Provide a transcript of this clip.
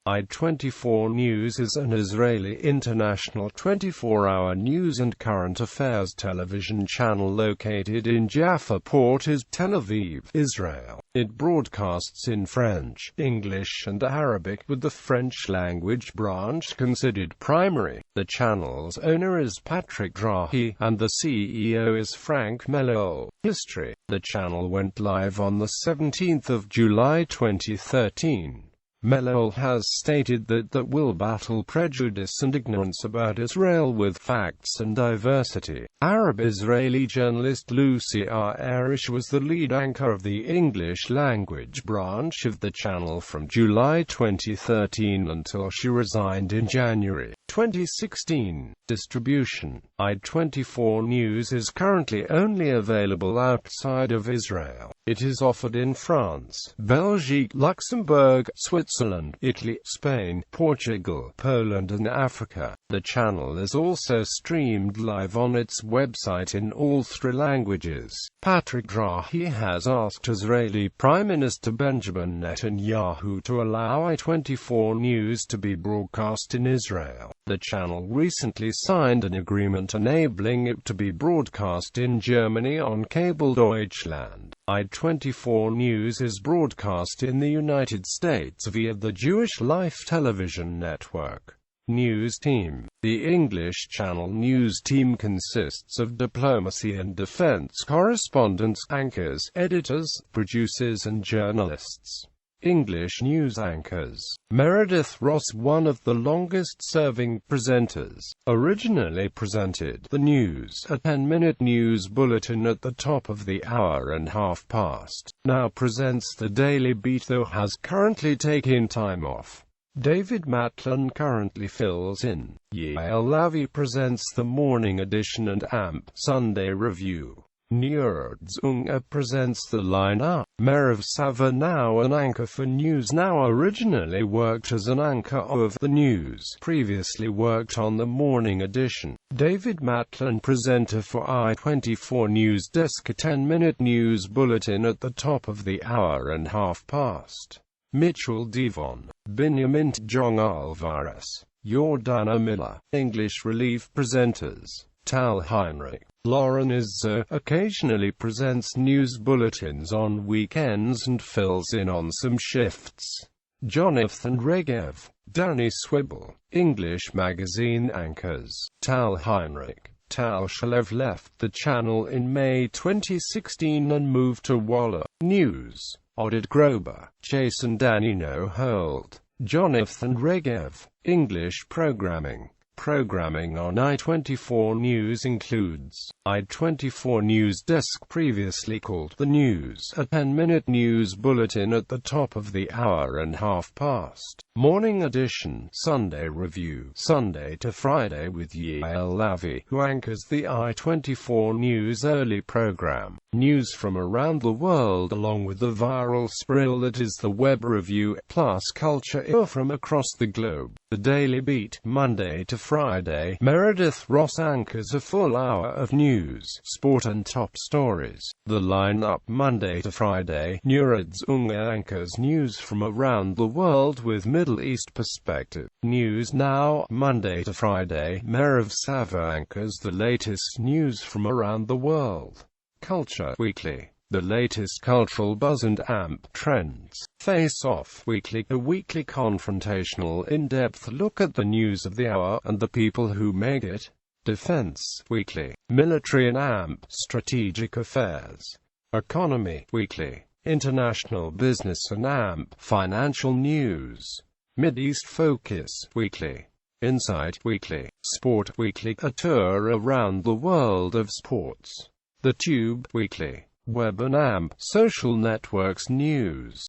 i24news is an Israeli international 24-hour news and current affairs television channel located in Jaffa Port, Tel Aviv, Israel. It broadcasts in French, English and Arabic, with the French language branch considered primary. The channel's owner is Patrick Drahi, and the CEO is Frank Melloul. History: the channel went live on the 17th of July 2013. Melloul has stated that will battle prejudice and ignorance about Israel with facts and diversity. Arab-Israeli journalist Lucy Arish was the lead anchor of the English-language branch of the channel from July 2013 until she resigned in January 2016. Distribution: i24news is currently only available outside of Israel. It is offered in France, Belgium, Luxembourg, Switzerland, Italy, Spain, Portugal, Poland and Africa. The channel is also streamed live on its website in all 3 languages. Patrick Drahi has asked Israeli Prime Minister Benjamin Netanyahu to allow i24news to be broadcast in Israel. The channel recently signed an agreement enabling it to be broadcast in Germany on cable Deutschland. i24news is broadcast in the United States via the Jewish Life television network. News team: the English channel news team consists of diplomacy and defense correspondents, anchors, editors, producers and journalists. English news anchors: Meredith Ross, one of the longest-serving presenters, originally presented the news, a 10-minute news bulletin at the top of the hour and half past. Now presents the Daily Beat, though has currently taken time off. David Matlin currently fills in. Yael presents the morning edition and AMP Sunday Review. Nurdzunga presents the lineup. Merav Sava, now an anchor for News Now, originally worked as an anchor of the news, previously worked on the morning edition. David Matlin, presenter for i24news desk, a 10-minute news bulletin at the top of the hour and half past. Mitchell Devon, Benjamin Jong Alvarez, Jordana Miller. English relief presenters: Tal Heinrich. Lauren Izzo occasionally presents news bulletins on weekends and fills in on some shifts. Jonathan Regev. Danny Swibble. English magazine anchors: Tal Heinrich. Tal Shalev left the channel in May 2016 and moved to Walla News. Oded Grober. Jason Danino Holt. Jonathan Regev. English programming. Programming on i24news includes i24news desk, previously called The News, a 10-minute news bulletin at the top of the hour and half past. Morning edition, Sunday Review, Sunday to Friday with Yael Lavi, who anchors the i24news early program. News from around the world along with the viral sprill that is the web review, plus culture from across the globe. The Daily Beat, Monday to Friday. Meredith Ross anchors a full hour of news, sport and top stories. The lineup, Monday to Friday. Nuradzunga anchors news from around the world with Middle East perspective. News Now, Monday to Friday. Merav Sava anchors the latest news from around the world. Culture Weekly, the latest cultural buzz and AMP trends. Face Off Weekly, a weekly confrontational, in-depth look at the news of the hour and the people who make it. Defense Weekly, military and AMP strategic affairs. Economy Weekly, international business and AMP financial news. Mideast Focus Weekly, Insight Weekly. Sport Weekly, a tour around the world of sports. The Tube Weekly, web and AMP social networks news.